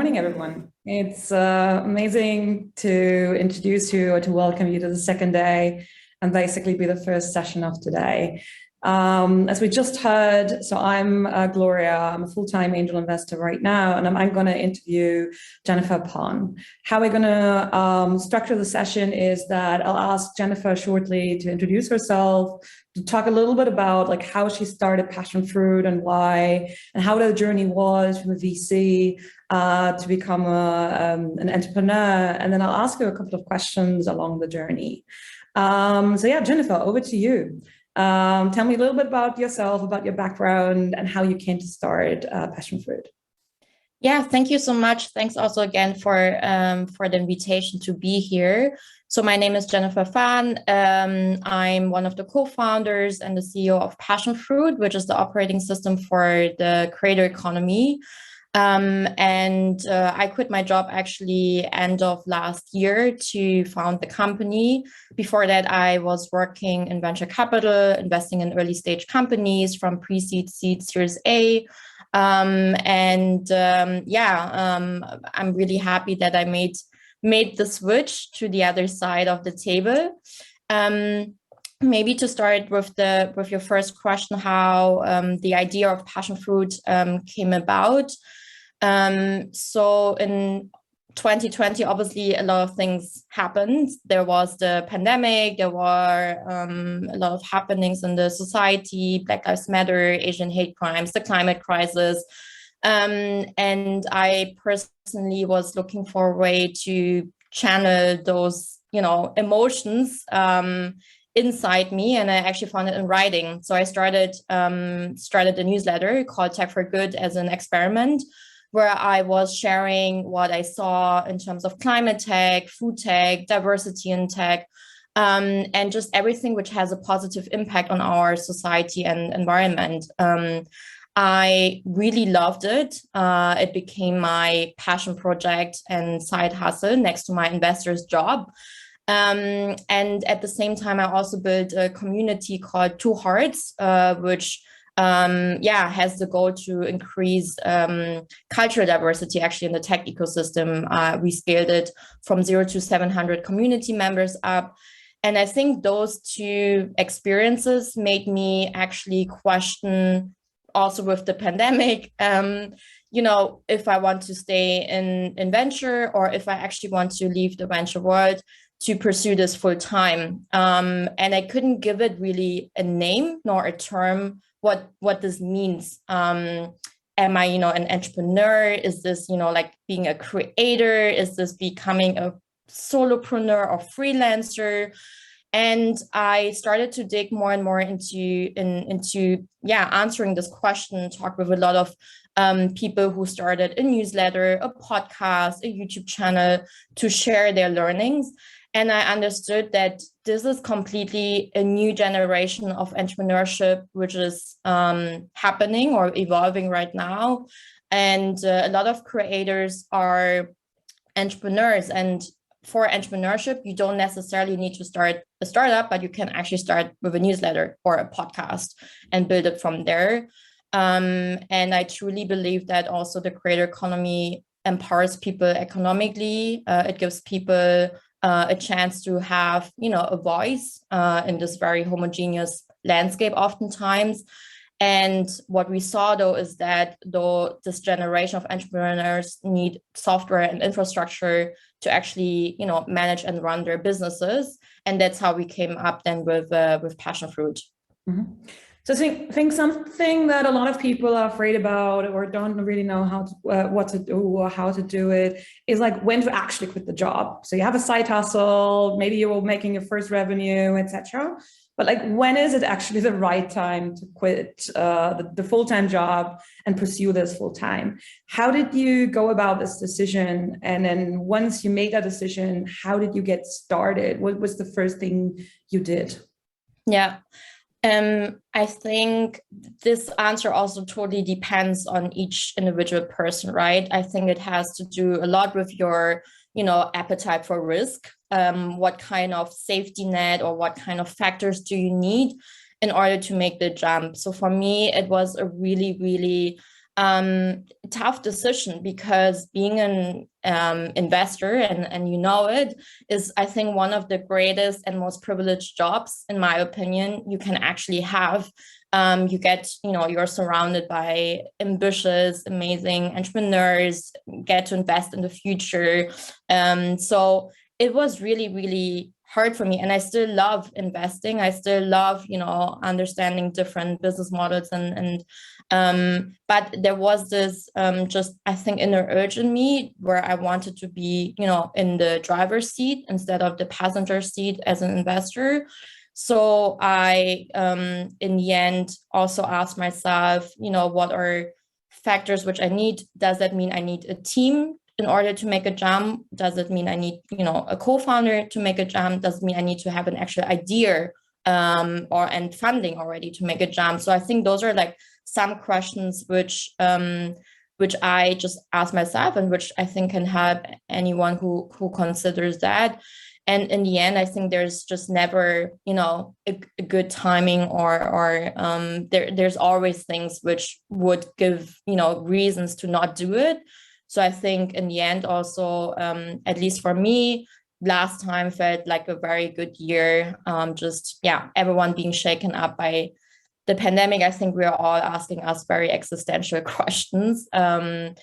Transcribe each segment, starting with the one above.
morning, everyone. It's amazing to introduce you or to welcome you to the second day and basically be the first session of today. As we just heard, so I'm Gloria. I'm a full-time angel investor right now, and I'm going to interview Jennifer Pan. How we're going to structure the session is that I'll ask Jennifer shortly to introduce herself, to talk a little bit about like how she started Passion Fruit and why, and how the journey was from a VC to become an entrepreneur. And then I'll ask her a couple of questions along the journey. So yeah, Jennifer, over to you. Tell me a little bit about yourself, about your background, and how you came to start Passion Fruit. Yeah, thank you so much. Thanks also again for the invitation to be here. So my name is Jennifer Pan. I'm one of the co-founders and the CEO of Passion Fruit, which is the operating system for the creator economy. I quit my job actually end of last year to found the company. Before that, I was working in venture capital, investing in early stage companies from pre-seed, seed, Series A. I'm really happy that I made the switch to the other side of the table. Maybe to start with your first question, how the idea of Passion Fruit came about. So in 2020, obviously a lot of things happened. There was the pandemic, there were a lot of happenings in the society, Black Lives Matter, Asian hate crimes, the climate crisis. And I personally was looking for a way to channel those, emotions inside me, and I actually found it in writing. So I started a newsletter called Tech for Good as an experiment, where I was sharing what I saw in terms of climate tech, food tech, diversity in tech, and just everything which has a positive impact on our society and environment. I really loved it. It became my passion project and side hustle next to my investor's job. And at the same time, I also built a community called Two Hearts, which has the goal to increase cultural diversity actually in the tech ecosystem. We scaled it from 0 to 700 community members up. And I think those two experiences made me actually question, also with the pandemic, if I want to stay in venture, or if I actually want to leave the venture world to pursue this full time. And I couldn't give it really a name nor a term what this means. Am I, an entrepreneur? Is this, like being a creator? Is this becoming a solopreneur or freelancer? And I started to dig more and more into answering this question, talk with a lot of people who started a newsletter, a podcast, a YouTube channel to share their learnings. And I understood that this is completely a new generation of entrepreneurship, which is happening or evolving right now. And a lot of creators are entrepreneurs. And for entrepreneurship, you don't necessarily need to start a startup, but you can actually start with a newsletter or a podcast and build it from there. And I truly believe that also the creator economy empowers people economically. It gives people a chance to have, a voice in this very homogeneous landscape oftentimes. And what we saw, though, is that though this generation of entrepreneurs need software and infrastructure to actually, manage and run their businesses. And that's how we came up then with Passion Fruit. Mm-hmm. So I think something that a lot of people are afraid about or don't really know what to do or how to do it is like when to actually quit the job. So you have a side hustle, maybe you're making your first revenue, etc. But like, when is it actually the right time to quit the full-time job and pursue this full-time? How did you go about this decision? And then once you made that decision, how did you get started? What was the first thing you did? Yeah. I think this answer also totally depends on each individual person, right? I think it has to do a lot with your, appetite for risk. What kind of safety net or what kind of factors do you need in order to make the jump? So for me, it was a really, really tough decision, because being an investor, and you know it, is, I think, one of the greatest and most privileged jobs, in my opinion, you can actually have. You get, you're surrounded by ambitious, amazing entrepreneurs, get to invest in the future. So it was really, really hard for me. And I still love investing. I still love, understanding different business models but there was this just, I think, inner urge in me where I wanted to be, in the driver's seat instead of the passenger seat as an investor. So I, in the end, also asked myself, what are factors which I need? Does that mean I need a team in order to make a jump? Does it mean I need, a co-founder to make a jump? Does it mean I need to have an actual idea and funding already to make a jump? So I think those are like some questions which I just ask myself, and which I think can help anyone who considers that. And in the end, I think there's just never, a good timing, or there's always things which would give, reasons to not do it. So I think in the end also, at least for me, last time felt like a very good year. Everyone being shaken up by the pandemic. I think we're all asking us very existential questions. I'm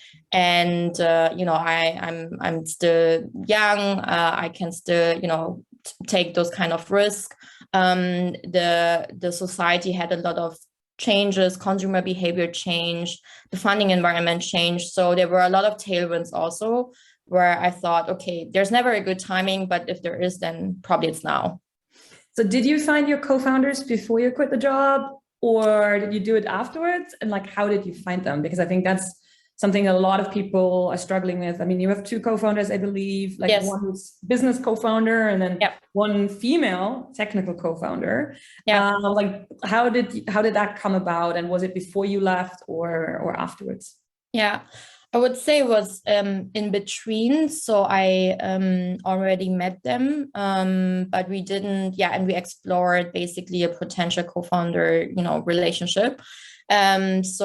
still young. I can still, take those kind of risks. The society had a lot of changes, consumer behavior changed, the funding environment changed. So there were a lot of tailwinds also, where I thought, okay, there's never a good timing, but if there is, then probably it's now. So did you find your co-founders before you quit the job, or did you do it afterwards? And like, how did you find them? Because I think that's something a lot of people are struggling with. I mean, you have two co-founders, I believe, like yes. One who's business co-founder, and then one female technical co-founder. Like, how did that come about? And was it before you left or afterwards? Yeah, I would say it was in between. So I already met them, but we didn't, and we explored basically a potential co-founder, relationship. Jens,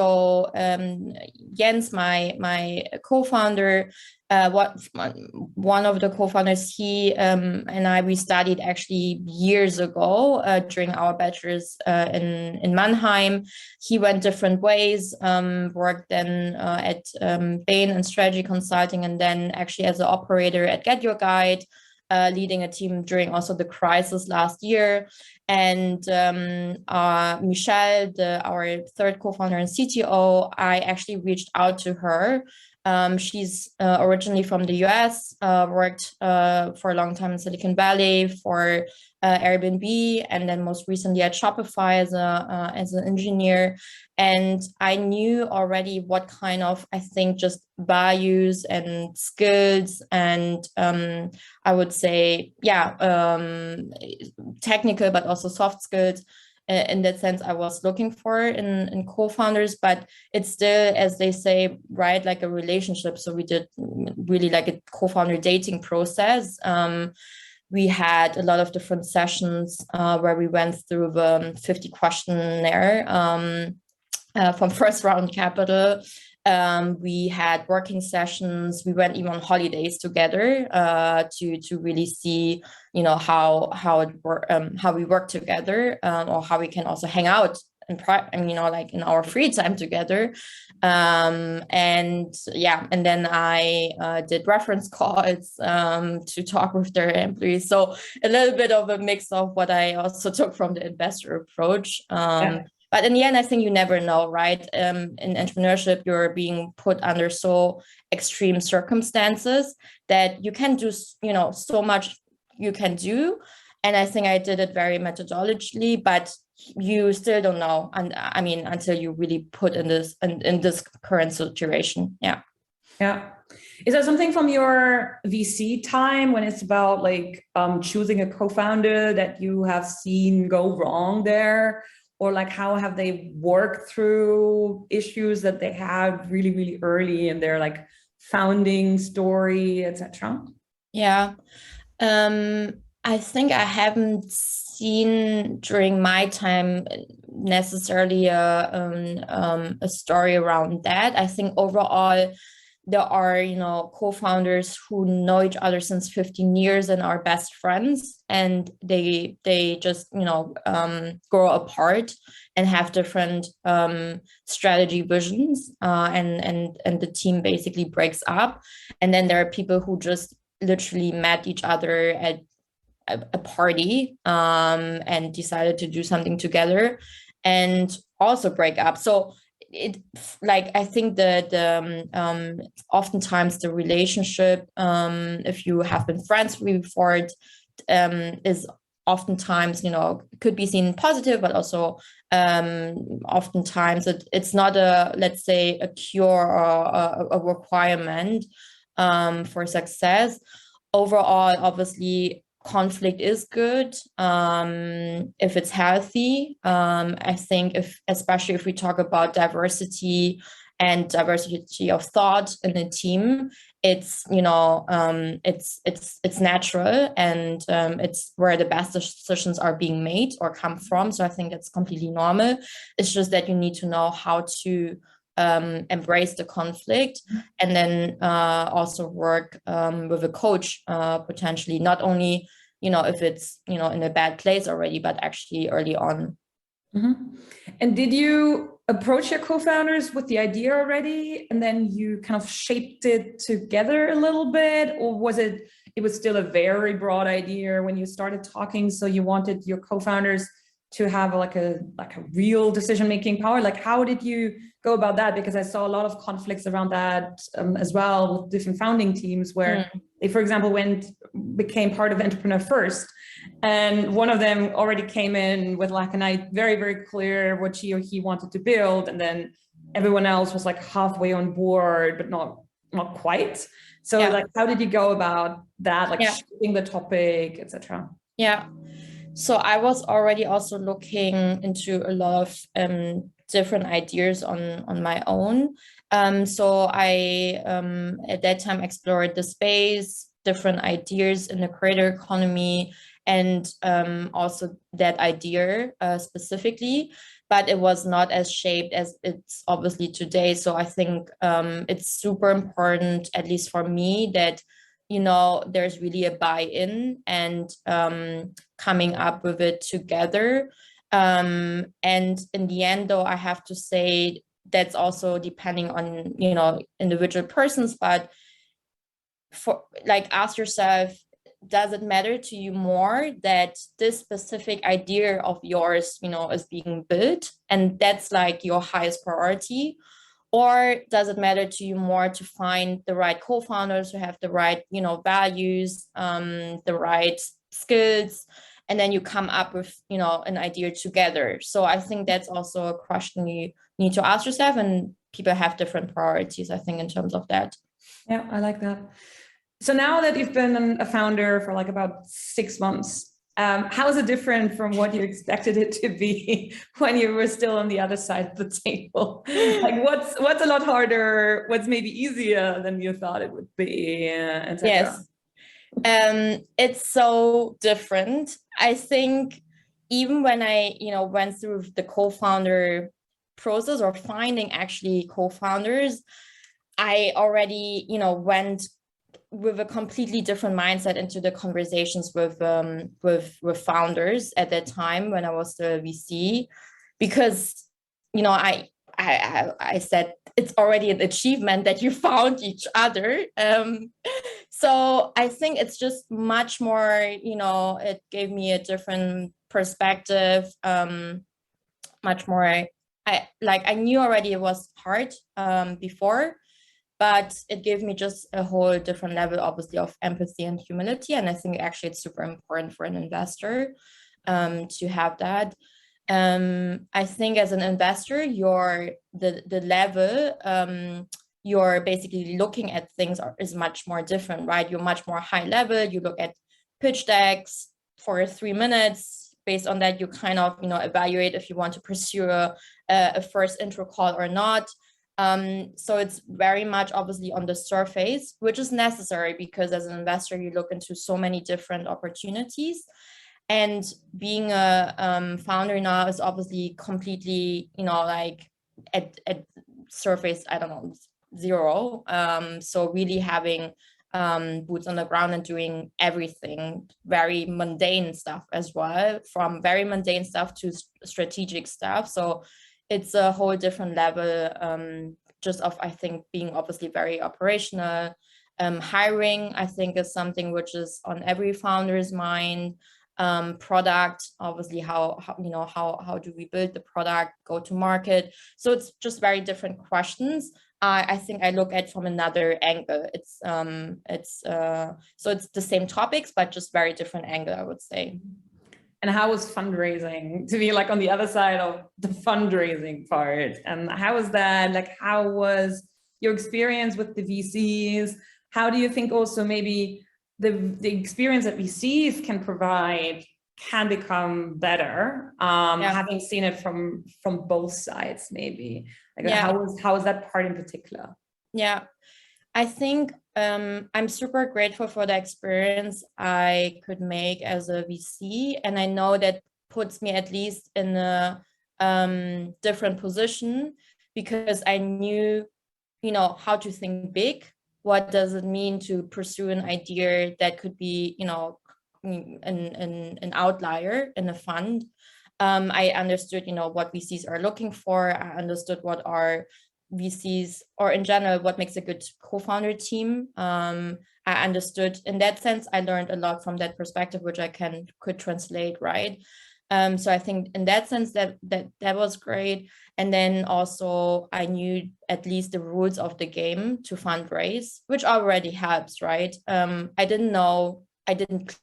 my co-founder, one of the co-founders, he and we studied actually years ago during our bachelor's in Mannheim. He went different ways, worked then at Bain and strategy consulting, and then actually as an operator at Get Your Guide, leading a team during also the crisis last year. And Michelle, our third co-founder and CTO, I actually reached out to her. She's originally from the US, worked for a long time in Silicon Valley for Airbnb, and then most recently at Shopify as an engineer. And I knew already what kind of, I think, just values and skills and I would say, technical, but also soft skills. In that sense, I was looking for in co-founders, but it's still, as they say, right, like a relationship. So we did really like a co-founder dating process. We had a lot of different sessions where we went through the 50 questionnaire from First Round Capital. We had working sessions. We went even on holidays together to really see, how we work together, or how we can also hang out and like in our free time together. And then I did reference calls to talk with their employees. So a little bit of a mix of what I also took from the investor approach. But in the end, I think you never know, right? In entrepreneurship, you're being put under so extreme circumstances that you can do, so much you can do. And I think I did it very methodologically, but you still don't know. And I mean, until you really put in this current situation. Yeah. Is that something from your VC time when it's about like choosing a co-founder that you have seen go wrong there? Or like, how have they worked through issues that they had really, really early in their like founding story, etc.? Yeah, I think I haven't seen during my time necessarily a story around that. I think overall there are, co-founders who know each other since 15 years and are best friends, and they just, grow apart and have different strategy visions, and the team basically breaks up. And then there are people who just literally met each other at a party, and decided to do something together and also break up. So I think the oftentimes the relationship, if you have been friends before, is oftentimes, could be seen positive, but also oftentimes it's not let's say a cure or a requirement for success. Overall, obviously, conflict is good if it's healthy. I think especially if we talk about diversity and diversity of thought in a team, it's it's natural, and it's where the best decisions are being made or come from. So I think that's completely normal. It's just that you need to know how to embrace the conflict, and then also work with a coach, potentially, not only if it's in a bad place already, but actually early on. Mm-hmm. And did you approach your co-founders with the idea already, and then you kind of shaped it together a little bit, or was it was still a very broad idea when you started talking, so you wanted your co-founders to have like a real decision-making power? Like, how did you go about that? Because I saw a lot of conflicts around that as well, with different founding teams where they, for example, became part of Entrepreneur First, and one of them already came in with like very, very clear what she or he wanted to build, and then everyone else was like halfway on board, but not quite. So like, how did you go about that, like shaping the topic, etc.? Yeah. So I was already also looking into a lot of different ideas on my own. So I at that time explored the space, different ideas in the creator economy, and also that idea specifically, but it was not as shaped as it's obviously today. So I think it's super important, at least for me, that there's really a buy-in and coming up with it together. And in the end, though, I have to say that's also depending on, individual persons, but ask yourself, does it matter to you more that this specific idea of yours, is being built, and that's like your highest priority? Or does it matter to you more to find the right co-founders who have the right, values, the right skills, and then you come up with, an idea together? So I think that's also a question you need to ask yourself, and people have different priorities, I think, in terms of that. Yeah, I like that. So now that you've been a founder for like about 6 months, how is it different from what you expected it to be when you were still on the other side of the table? Like, what's a lot harder? What's maybe easier than you thought it would be, etc.? Yes, it's so different. I think even when I, went through the co-founder process, or finding actually co-founders, I already, went with a completely different mindset into the conversations with founders at that time when I was the VC, because I said it's already an achievement that you found each other. So I think it's just much more, it gave me a different perspective, much more. I knew already it was hard before, but it gave me just a whole different level, obviously, of empathy and humility. And I think actually it's super important for an investor to have that. I think as an investor, the level you're basically looking at things is much more different, right? You're much more high level. You look at pitch decks for 3 minutes. Based on that, you kind of evaluate if you want to pursue a first intro call or not. So it's very much obviously on the surface, which is necessary because as an investor, you look into so many different opportunities. And being a founder now is obviously completely, like at surface, I don't know, zero. So really having boots on the ground and doing everything, very mundane stuff as well, from very mundane stuff to strategic stuff. So it's a whole different level, just of, I think, being obviously very operational. Hiring, I think, is something which is on every founder's mind. Product, obviously, how do we build the product, go to market? So it's just very different questions. I think I look at from another angle. So it's the same topics, but just very different angle, I would say. And how was fundraising to be like on the other side of the fundraising part? And how was that? Like, how was your experience with the VCs? How do you think also maybe the experience that VCs can provide can become better, having seen it from both sides, maybe? Like, how was that part in particular? Yeah, I think I'm super grateful for the experience I could make as a VC, and I know that puts me at least in a different position, because I knew, how to think big. What does it mean to pursue an idea that could be, an outlier in a fund? I understood, what VCs are looking for. I understood what are VCs, or in general, what makes a good co-founder team. I understood, in that sense, I learned a lot from that perspective, which I could translate, right? So I think in that sense that was great. And then also I knew at least the rules of the game to fundraise, which already helps, right? I didn't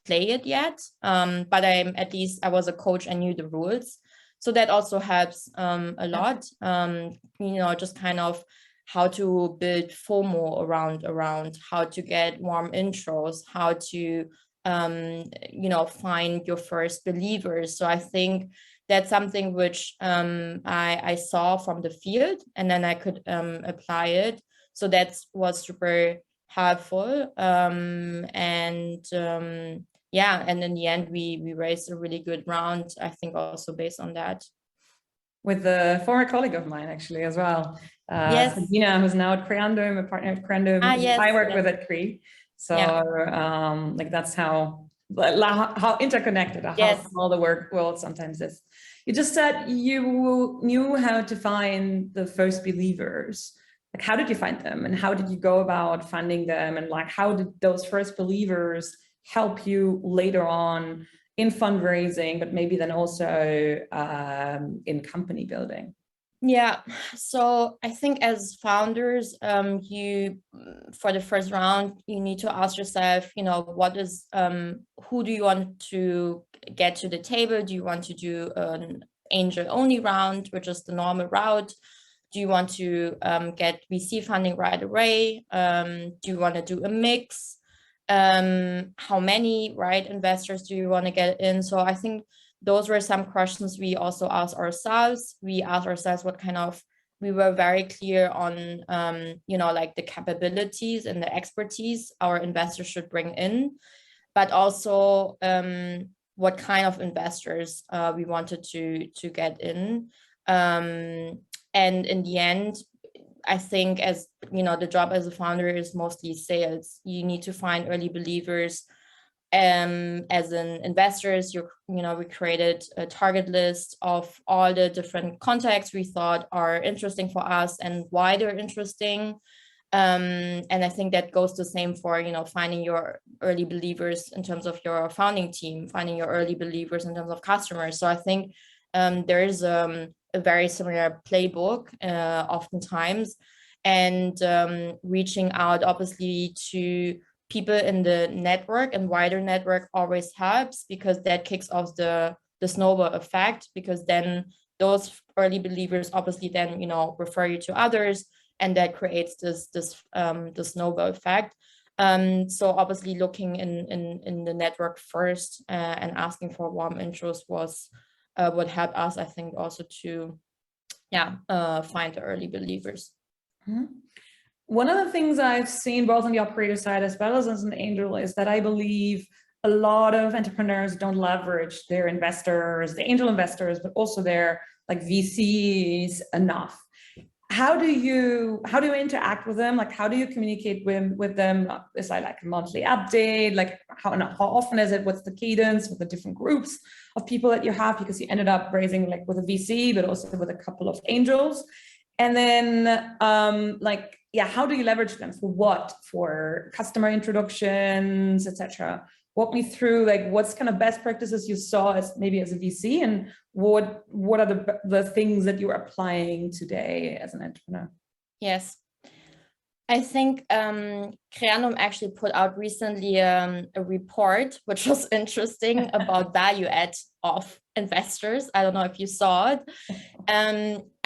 play it yet, but I was a coach, I knew the rules. So that also helps a lot, just kind of how to build FOMO around how to get warm intros, how to find your first believers. So I think that's something which I saw from the field, and then I could apply it. So that was super helpful. And in the end, we raised a really good round, I think, also based on that. With a former colleague of mine, actually, as well. Yes. Sabina, who's now at Creandum, a partner at Creandum. Yes, I work with at Cre. So like that's how interconnected, how small the world sometimes is. You just said you knew how to find the first believers. Like, how did you find them, and how did you go about finding them, and like how did those first believers help you later on in fundraising, but maybe then also in company building? Yeah, so I think as founders, for the first round, you need to ask yourself, who do you want to get to the table? Do you want to do an angel only round, which is the normal route? Do you want to get VC funding right away? Do you want to do a mix? How many investors do you want to get in? So I think those were some questions we also asked ourselves. We asked ourselves we were very clear on, like the capabilities and the expertise our investors should bring in, but also what kind of investors we wanted to get in. And in the end, I think, as the job as a founder is mostly sales. You need to find early believers. As an investors, we created a target list of all the different contacts we thought are interesting for us and why they're interesting. And I think that goes the same for, finding your early believers in terms of your founding team, finding your early believers in terms of customers. So I think there is a very similar playbook oftentimes, and reaching out obviously to people in the network and wider network always helps, because that kicks off the snowball effect, because then those early believers obviously then refer you to others, and that creates this snowball effect. So obviously looking in the network first and asking for warm intros was what helped us, I think, also to find the early believers. Mm-hmm. One of the things I've seen both on the operator side as well as an angel is that I believe a lot of entrepreneurs don't leverage their investors, the angel investors, but also their like VCs enough. How do you interact with them? Like, how do you communicate with them? Is that like a monthly update? Like how often is it? What's the cadence with the different groups of people that you have? Because you ended up raising like with a VC, but also with a couple of angels. And then how do you leverage them for what? For customer introductions, etc. Walk me through like what's kind of best practices you saw as maybe as a VC, and what are the things that you're applying today as an entrepreneur? Yes, I think Creandum actually put out recently a report, which was interesting about value add of investors. I don't know if you saw it.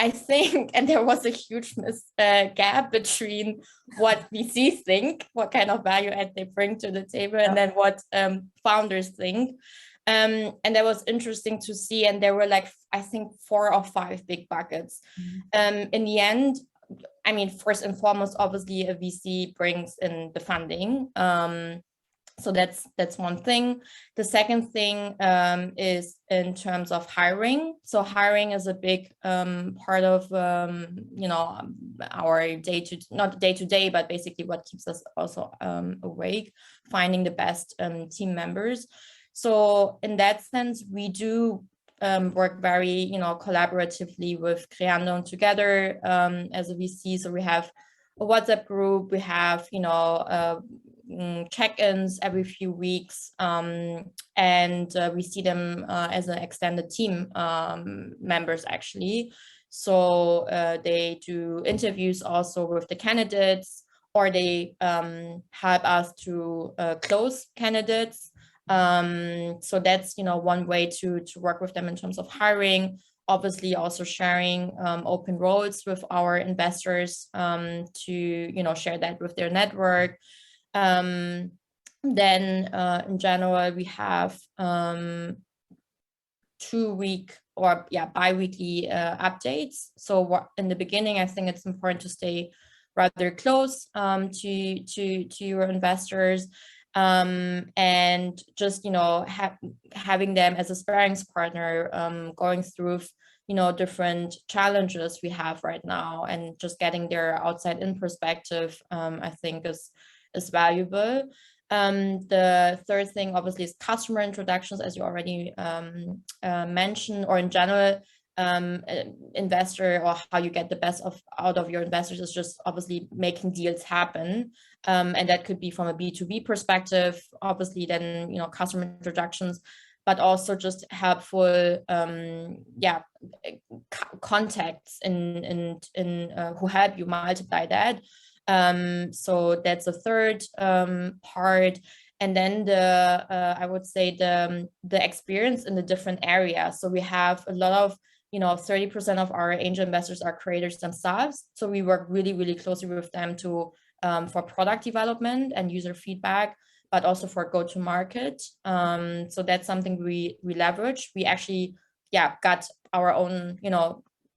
I think, and there was a huge gap between what VCs think, what kind of value add they bring to the table, and then what founders think. And that was interesting to see. And there were like, I think 4 or 5 big buckets. In the end, I mean, first and foremost, obviously a VC brings in the funding. So that's one thing. The second thing is in terms of hiring. So hiring is a big part of our not day to day, but basically what keeps us also awake, finding the best team members. So in that sense, we do work very, collaboratively with Creandum together as a VC. So we have a WhatsApp group, we have, check-ins every few weeks, and we see them as an extended team members actually. So they do interviews also with the candidates, or they help us to close candidates. So that's, one way to work with them in terms of hiring. Obviously also sharing open roles with our investors to, share that with their network. Then in general, we have 2-week or bi-weekly updates. So in the beginning, I think it's important to stay rather close to your investors. And just, having them as a sparring partner, going through, different challenges we have right now, and just getting their outside-in perspective, I think is valuable. The third thing, obviously, is customer introductions, as you already mentioned, or in general, investor, or how you get the best out of your investors is just obviously making deals happen. And that could be from a B2B perspective, obviously, then, customer introductions, but also just helpful, contacts in who help you multiply that. So that's a third part. And then I would say the experience in the different areas. So we have a lot of, 30% of our angel investors are creators themselves. So we work really, really closely with them for product development and user feedback, but also for go-to-market. So that's something we leverage. We actually, got our own,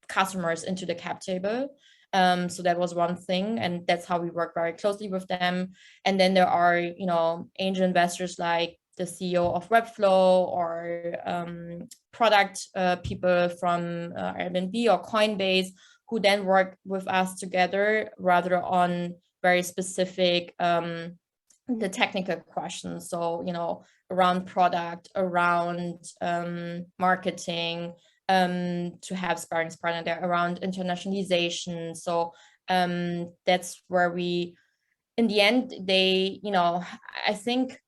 customers into the cap table. So that was one thing, and that's how we work very closely with them. And then there are, angel investors like the CEO of Webflow, or product people from Airbnb or Coinbase, who then work with us together rather on very specific the technical questions. So, around product, around marketing, to have sparring partner there, around internationalization. So that's where we, in the end, they, I think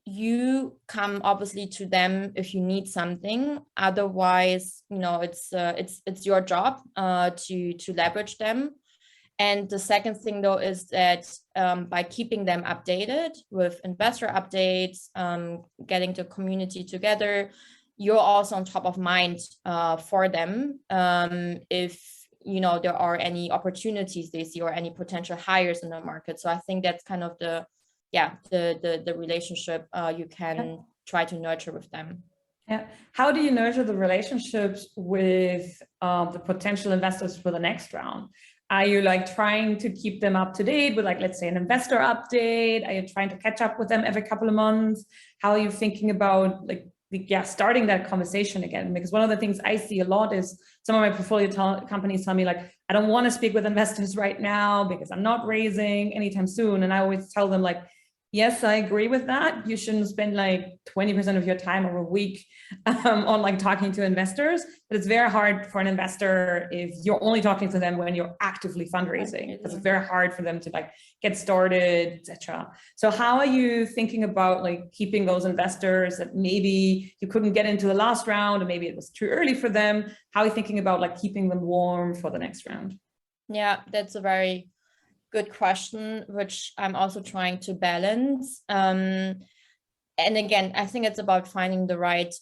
you come obviously to them if you need something. Otherwise, it's your job to leverage them. And the second thing, though, is that by keeping them updated with investor updates, getting the community together, you're also on top of mind for them if there are any opportunities they see or any potential hires in the market. So I think that's kind of the relationship you can try to nurture with them. Yeah. How do you nurture the relationships with the potential investors for the next round? Are you like trying to keep them up to date with, like, let's say an investor update? Are you trying to catch up with them every couple of months? How are you thinking about like, yeah, starting that conversation again? Because one of the things I see a lot is some of my portfolio companies tell me like, I don't want to speak with investors right now because I'm not raising anytime soon. And I always tell them like, yes, I agree with that. You shouldn't spend like 20% of your time over a week on like talking to investors, but it's very hard for an investor if you're only talking to them when you're actively fundraising, because it's very hard for them to like get started, etc. So how are you thinking about like keeping those investors that maybe you couldn't get into the last round, or maybe it was too early for them? How are you thinking about like keeping them warm for the next round? Yeah, that's a very good question, which I'm also trying to balance. And again, I think it's about finding the right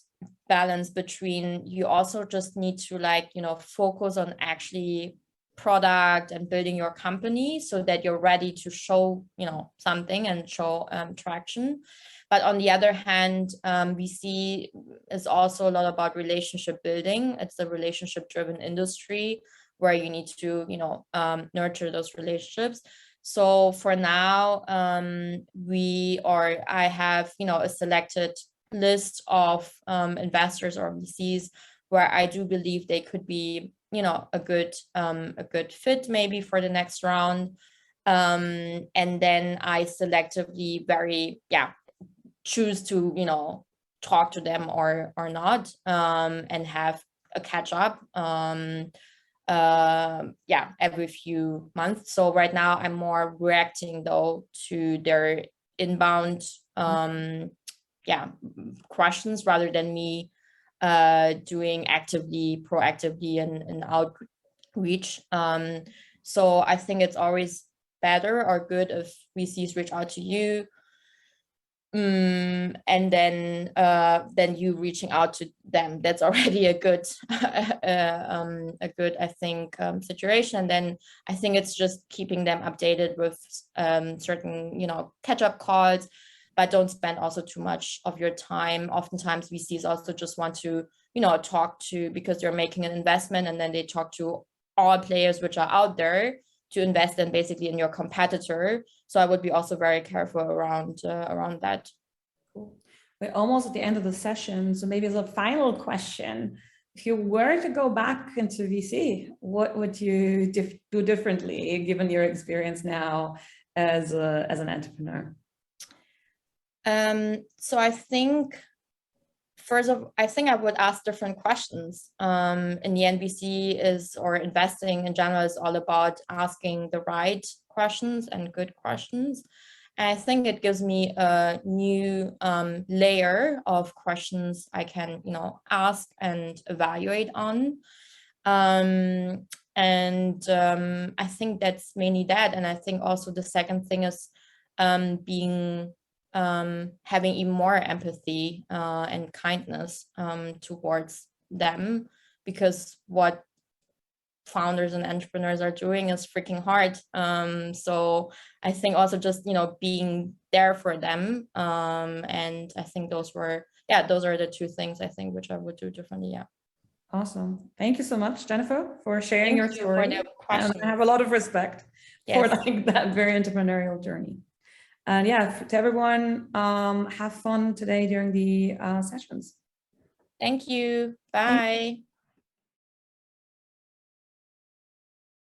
balance between, you also just need to like, focus on actually product and building your company so that you're ready to show, something and show traction. But on the other hand, VC is also a lot about relationship building. It's a relationship driven industry where you need to, nurture those relationships. So for now, I have, a selected list of investors or VCs where I do believe they could be, a good fit maybe for the next round. And then I selectively choose to, talk to them or not, and have a catch up. Every few months. So right now I'm more reacting though to their inbound questions rather than me doing proactively and outreach. So I think it's always better or good if VCs reach out to you, and then you reaching out to them. That's already a good I think situation. And then I think it's just keeping them updated with certain catch-up calls, but don't spend also too much of your time. Oftentimes VCs also just want to talk to, because they're making an investment, and then they talk to all players which are out there to invest in basically in your competitor. So I would be also very careful around that. Cool. We're almost at the end of the session. So maybe as a final question, if you were to go back into VC, what would you do differently given your experience now as an entrepreneur? So I think, I would ask different questions. In the end, VC or investing in general is all about asking the right questions and good questions. And I think it gives me a new layer of questions I can, ask and evaluate on. I think that's mainly that. And I think also the second thing is having even more empathy and kindness towards them, because what founders and entrepreneurs are doing is freaking hard. So I think also just being there for them, and I think those are the two things I think which I would do differently. Yeah. Awesome. Thank you so much, Jennifer, for sharing your story. For the questions. And I have a lot of respect for like that very entrepreneurial journey. And yeah, to everyone, have fun today during the sessions. Thank you. Bye.